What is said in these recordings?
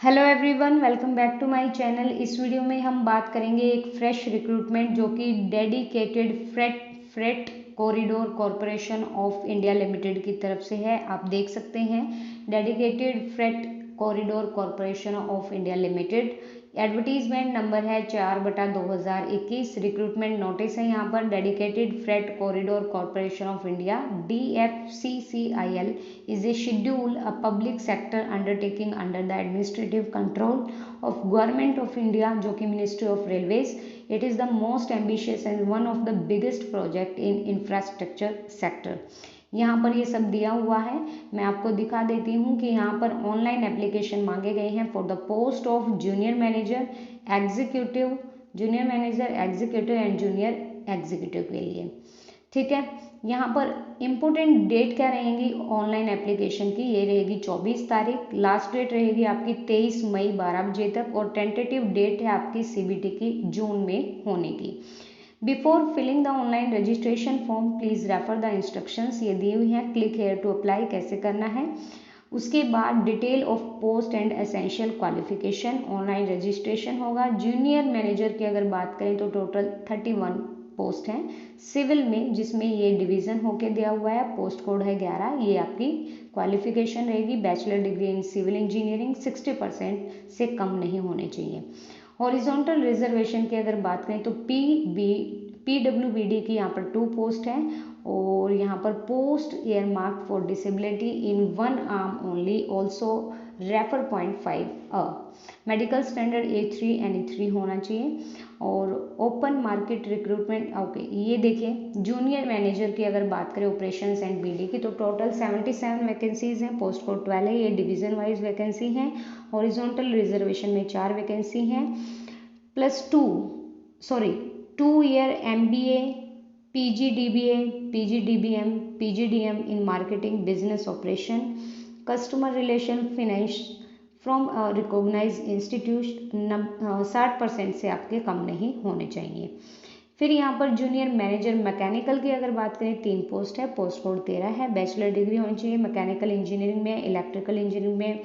Hello everyone, welcome back to my channel. इस video में हम बात करेंगे एक फ्रेश रिक्रूटमेंट जो कि dedicated freight corridor corporation of India limited की तरफ से है। आप देख सकते हैं dedicated freight corridor corporation of India limited. Advertisement number है 4/2021। रिक्रूटमेंट नोटिस है यहाँ पर। Dedicated freight corridor corporation of India DFCCIL is a schedule a public sector undertaking under the administrative control of Government of India जो कि Ministry of Railways. It is the most ambitious and one of the biggest project in infrastructure sector. यहाँ पर ये सब दिया हुआ है। मैं आपको दिखा देती हूँ कि यहाँ पर ऑनलाइन एप्लीकेशन मांगे गए हैं for the post of junior manager executive, junior manager executive and junior executive के लिए। ठीक है, यहाँ पर इम्पोर्टेंट डेट क्या रहेंगी ऑनलाइन एप्लीकेशन की? ये रहेगी 24 तारीख। लास्ट डेट रहेगी आपकी 23 मई 12 बजे तक और टेंटेटिव डेट है आपकी CBT की जून में होने की। Before filling the online registration form please refer the instructions, ये दी हुई हैं। क्लिक हेयर टू अप्लाई कैसे करना है। उसके बाद detail of post and essential qualification, online registration होगा। जूनियर मैनेजर की अगर बात करें तो टोटल 31 पोस्ट हैं सिविल में, जिसमें ये डिवीजन होके दिया हुआ है। पोस्ट कोड है 11। ये आपकी क्वालिफिकेशन रहेगी bachelor degree in civil engineering, 60% से कम नहीं होने चाहिए। हॉरिजॉन्टल रिजर्वेशन की अगर बात करें तो PWBD की यहाँ पर 2 पोस्ट हैं और यहाँ पर post air mark for disability in 1 arm only, also refer 0.5 medical standard A3 NE3 होना चाहिए। और ओपन मार्केट रिक्रूटमेंट ओके, ये देखिए जूनियर मैनेजर की अगर बात करें ऑपरेशंस एंड BD की तो टोटल 77 वैकेंसीज हैं। पोस्ट कोड 12 है। ये डिवीजन वाइज वैकेंसी हैं। हॉरिजॉन्टल रिजर्वेशन में 4 वैकेंसी हैं +2 year MBA, PGDBA, PGDBM, PGDM in marketing business operation, customer relation finance from recognise institute. 60% से आपके कम नहीं होने चाहिए। फिर यहाँ पर जूनियर मैनेजर मैकेनिकल की अगर बात करें 3 पोस्ट है। पोस्ट कोड 13 है। बैचलर डिग्री होनी चाहिए मैकेनिकल इंजीनियरिंग में, इलेक्ट्रिकल इंजीनियरिंग में,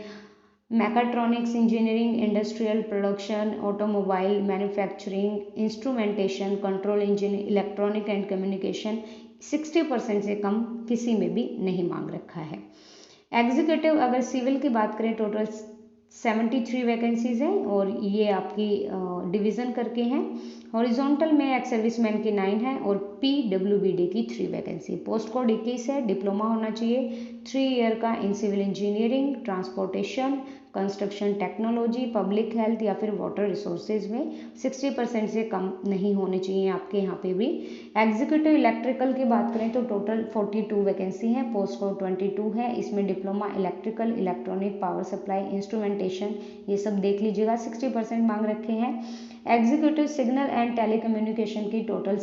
mechatronics engineering, industrial production, automobile manufacturing, instrumentation, control engineering, electronic and communication. 60% से कम किसी में भी नहीं मांग रखा है। एग्जीक्यूटिव अगर सिविल की बात करें टोटल 73 वैकेंसीज हैं और ये आपकी डिवीज़न करके हैं। हॉरिजॉन्टल में एक्स सर्विसमैन की 9 है और PWBD की 3 वैकेंसी। पोस्ट कोड 21 है। डिप्लोमा होना चाहिए 3 ईयर का in civil engineering, transportation, construction technology, public health या फिर वाटर रिसोर्सेज में। 60% से कम नहीं होने चाहिए आपके यहाँ पे भी। एग्जीक्यूटिव इलेक्ट्रिकल की बात करें तो टोटल 42 वैकेंसी है। पोस्ट कोड 22 है। इसमें diploma electrical, electronic, power supply, instrumentation ये सब देख लीजिएगा। 60% मांग रखे हैं। एग्जीक्यूटिव सिग्नल एंड टेलीकम्युनिकेशन की टोटल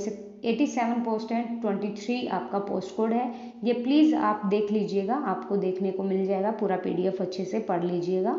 87 पोस्ट है। 23 आपका पोस्ट कोड है। ये प्लीज़ आप देख लीजिएगा, आपको देखने को मिल जाएगा। पूरा PDF अच्छे से पढ़ लीजिएगा।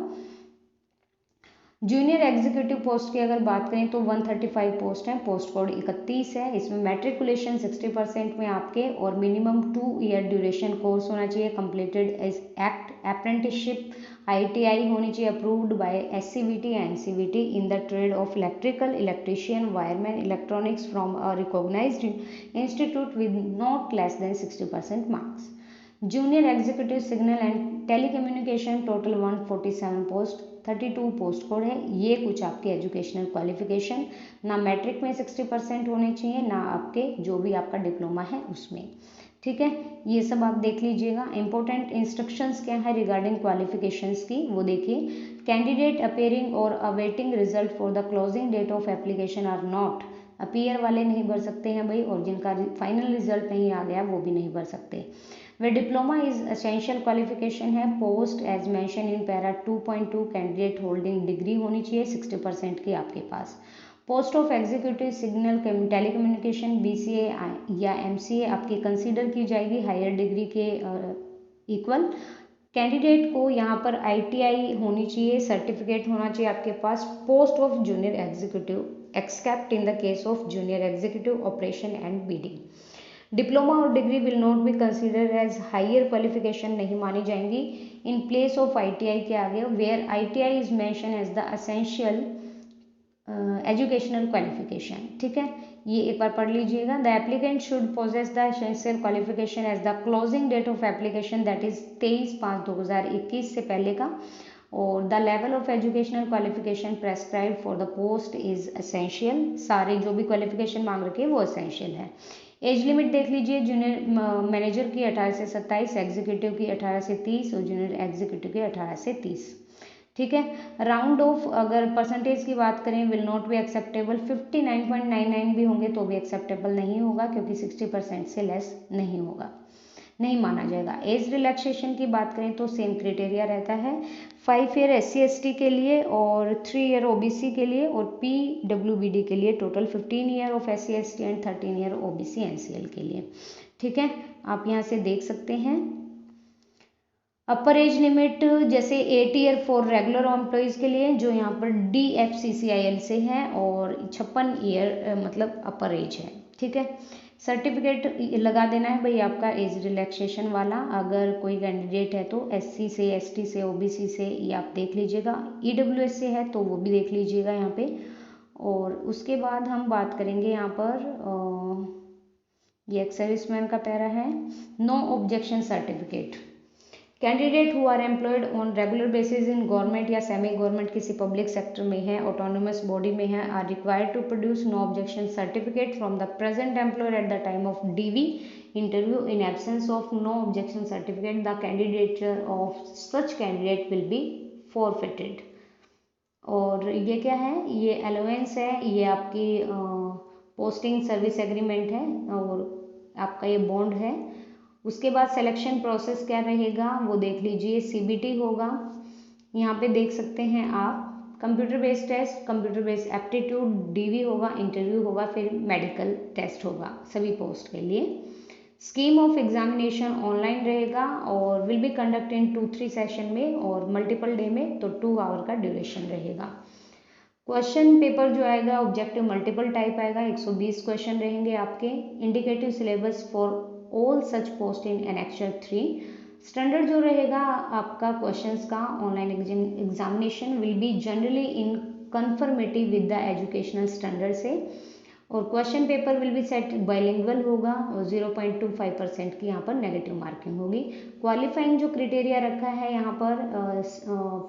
जूनियर एग्जीक्यूटिव पोस्ट की अगर बात करें तो 135 पोस्ट हैं। पोस्ट कोड 31 है। इसमें मैट्रिकुलेशन 60% में आपके और मिनिमम 2 ईयर ड्यूरेशन कोर्स होना चाहिए completed as act, apprenticeship, ITI होनी चाहिए अप्रूव्ड बाय SCVT या NCVT in the trade of electrical, electrician, wireman, electronics from a recognised institute with not less than 60% marks. Junior executive signal and telecommunication total 147 post, 32 post code है। ये कुछ आपके educational qualification, ना matric में 60% होने चाहिए, ना आपके जो भी आपका डिप्लोमा है उसमें। ठीक है, ये सब आप देख लीजिएगा। इंपॉर्टेंट इंस्ट्रक्शंस क्या है रिगार्डिंग क्वालिफिकेशंस की वो देखिए। कैंडिडेट अपेयरिंग और awaiting result for the closing date of application are not, appear वाले नहीं भर सकते हैं भाई, और जिनका फाइनल रिजल्ट नहीं आ गया वो भी नहीं भर सकते। वे डिप्लोमा इज एसेंशियल क्वालिफिकेशन है। Post as mention in para 2.2 candidate holding degree होनी चाहिए 60% की आपके पास। Post of executive signal telecommunication BCA या MCA आपकी कंसीडर की जाएगी हायर डिग्री के इक्वल। कैंडिडेट को यहाँ पर ITI होनी चाहिए, सर्टिफिकेट होना चाहिए आपके पास। Post of junior executive except in the case of junior executive operation and BD। Diploma और degree will not be consider as higher qualification, नहीं मानी जाएंगी इन प्लेस ऑफ ITI के आगे, where ITI is mention as the essential educational qualification. ठीक है, ये एक बार पढ़ लीजिएगा। The applicant should possess the essential qualification as the closing date of application, that is 23/5/2021 से पहले का, और the level of educational qualification prescribe for the post is essential, सारे जो भी क्वालिफिकेशन मांग रखे हैं वो एसेंशियल है। एज लिमिट देख लीजिए, जूनियर मैनेजर की 18 से 27, एग्जीक्यूटिव की 18 से 30 और जूनियर एग्जीक्यूटिव की 18 से 30। ठीक है, राउंड ऑफ अगर परसेंटेज की बात करें, विल नॉट बी एक्सेप्टेबल, 59.99 भी होंगे तो भी एक्सेप्टेबल नहीं होगा, क्योंकि 60% से लेस नहीं होगा, नहीं माना जाएगा। एज रिलैक्सेशन की बात करें तो सेम क्राइटेरिया रहता है, 5 ईयर SC/ST के लिए और 3 ईयर OBC के लिए, और PWBD के लिए total 15 year of SC/ST and 13 year OBC NCL के लिए। ठीक है, आप यहाँ से देख सकते हैं। अपर एज लिमिट जैसे 8 ईयर फॉर रेगुलर एम्प्लॉयज़ के लिए, जो यहाँ पर DFCCIL से है, और 56 ईयर मतलब अपर एज है। ठीक है, सर्टिफिकेट लगा देना है भाई आपका एज रिलैक्सेशन वाला, अगर कोई कैंडिडेट है तो SC से, ST से, OBC से, ये आप देख लीजिएगा। EWS से है तो वो भी देख लीजिएगा यहाँ पे। और उसके बाद हम बात करेंगे यहाँ पर ये एक सर्विसमैन का पैरा है, no objection certificate. Candidate who are employed on regular basis in government या सेमी गवर्नमेंट किसी पब्लिक सेक्टर में है, ऑटोनोमस बॉडी में है, are required to produce no objection certificate from the present employer at the time of DV interview. In absence of no objection certificate the candidature of such candidate will be forfeited. और ये क्या है, ये allowance है, ये आपकी posting service agreement है और आपका ये बॉन्ड है। उसके बाद सिलेक्शन प्रोसेस क्या रहेगा वो देख लीजिए, CBT होगा, यहाँ पे देख सकते हैं आप, computer based test, computer based aptitude, DV होगा, इंटरव्यू होगा, फिर मेडिकल टेस्ट होगा सभी पोस्ट के लिए। स्कीम ऑफ एग्जामिनेशन ऑनलाइन रहेगा और will be conduct in 2-3 session में और मल्टीपल डे में, तो 2 आवर का ड्यूरेशन रहेगा। क्वेश्चन पेपर जो आएगा ऑब्जेक्टिव मल्टीपल टाइप आएगा, 120 क्वेश्चन रहेंगे आपके। Indicative syllabus for all such post in annexure 3। Standard जो रहेगा आपका क्वेश्चंस का online examination will be generally in confirmative with the educational standard से, और question paper will be set bilingual होगा और 0.25% की यहाँ पर नेगेटिव मार्किंग होगी। क्वालिफाइंग जो क्राइटेरिया रखा है यहाँ पर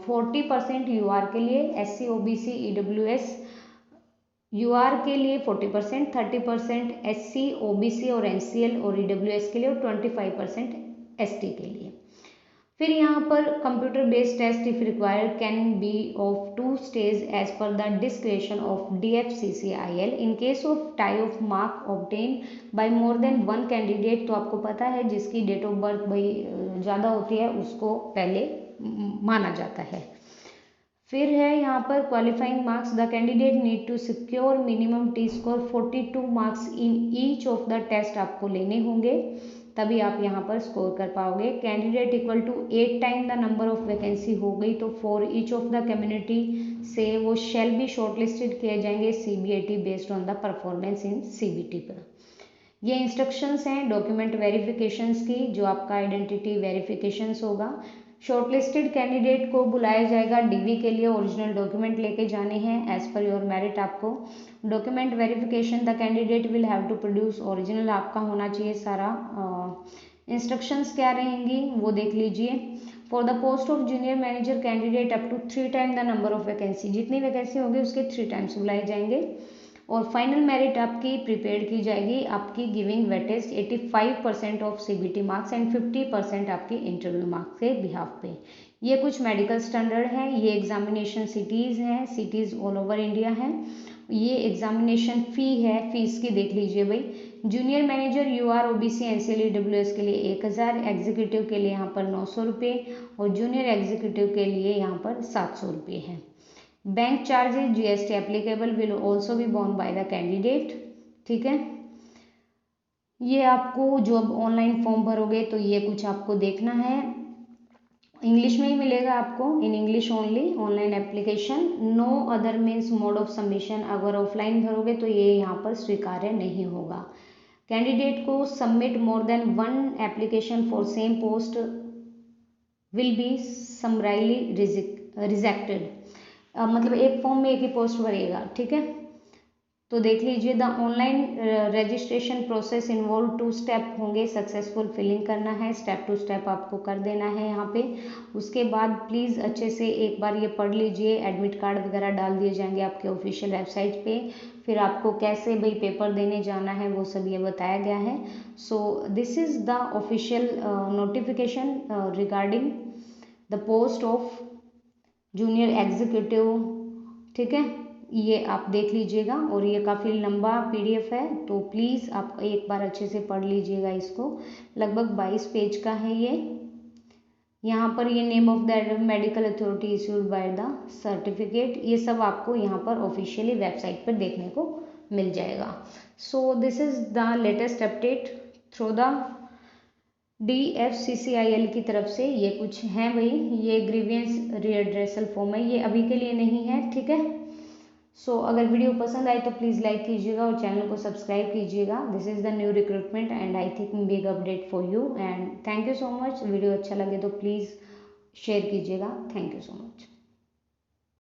40% UR के लिए, SC OBC EWS UR के लिए 40%, 30% SC OBC और NCL और EWS के लिए, और 25% ST के लिए। फिर यहाँ पर computer based test if required can be of 2 stage as per the description of DFCCIL in case of tie of mark obtain by more than 1 candidate. तो आपको पता है जिसकी डेट ऑफ बर्थ भाई ज़्यादा होती है उसको पहले माना जाता है। फिर है यहाँ पर qualifying marks, the candidate need to secure minimum T score 42 marks in each of the test आपको लेने होंगे, तभी आप यहाँ पर स्कोर कर पाओगे। Candidate equal to 8 time the number of vacancy हो गई तो for each of the community से वो शेल बी शॉर्टलिस्टेड किए जाएंगे CBAT based on the performance in CBT पर। ये इंस्ट्रक्शंस हैं डॉक्यूमेंट वेरिफिकेशंस की, जो आपका आइडेंटिटी वेरिफिकेशंस होगा। शॉर्टलिस्टेड कैंडिडेट को बुलाया जाएगा DV के लिए, ओरिजिनल डॉक्यूमेंट लेके जाने हैं एज पर योर मेरिट। आपको document verification the candidate will have to produce original आपका होना चाहिए सारा। इंस्ट्रक्शंस क्या रहेंगी वो देख लीजिए। For the post of junior manager candidate up to 3 time the number of vacancy, जितनी वैकेंसी होगी उसके 3 टाइम्स बुलाए जाएंगे। और फाइनल मेरिट आपकी प्रिपेयर की जाएगी, आपकी giving weightage 85% of CBT marks and 50% आपके इंटरव्यू मार्क्स के बिहाफ पे। ये कुछ मेडिकल स्टैंडर्ड है, ये एग्जामिनेशन सिटीज़ हैं, सिटीज़ ऑल ओवर इंडिया हैं। ये एग्जामिनेशन फ़ी है, फीस की देख लीजिए भाई। Junior manager UR OBC NCL EWS के लिए 1000, एग्जीक्यूटिव के लिए यहाँ पर 900 रुपये और जूनियर एग्जीक्यूटिव के लिए यहाँ पर 700 रुपये है। Bank charges GST applicable will also be borne by the candidate. ठीक है, ये आपको जो अब ऑनलाइन फॉर्म भरोगे तो ये कुछ आपको देखना है, इंग्लिश में ही मिलेगा आपको, in English only online application. No other means mode of submission, अगर ऑफलाइन भरोगे तो ये यहाँ पर स्वीकार्य नहीं होगा। कैंडिडेट को submit more than 1 application for same post will be summarily rejected. मतलब एक फॉर्म में एक ही पोस्ट भरेगा, ठीक है। तो देख लीजिए, the online registration process involve 2 step होंगे, सक्सेसफुल फिलिंग करना है, स्टेप टू स्टेप आपको कर देना है यहाँ पे। उसके बाद प्लीज़ अच्छे से एक बार ये पढ़ लीजिए, एडमिट कार्ड वगैरह डाल दिए जाएंगे आपके ऑफिशियल वेबसाइट पे, फिर आपको कैसे भाई पेपर देने जाना है वो सब ये बताया गया है। So this is the official notification regarding the post of junior executive, ठीक है। ये आप देख लीजिएगा और ये काफ़ी लंबा PDF है, तो प्लीज़ आप एक बार अच्छे से पढ़ लीजिएगा इसको। लगभग 22 पेज का है ये। यहाँ पर ये name of the medical authority issued by the certificate, ये सब आपको यहाँ पर ऑफिशियली वेबसाइट पर देखने को मिल जाएगा। So this is the latest update through the DFCCIL की तरफ से। ये कुछ है भाई, ये ग्रीवियंस रिएड्रेसल फॉर्म है, ये अभी के लिए नहीं है, ठीक है। सो अगर वीडियो पसंद आए तो प्लीज़ लाइक कीजिएगा और चैनल को सब्सक्राइब कीजिएगा। This is the new recruitment and I think big update for you and thank you so much. Video अच्छा लगे तो प्लीज़ शेयर कीजिएगा। Thank you so much.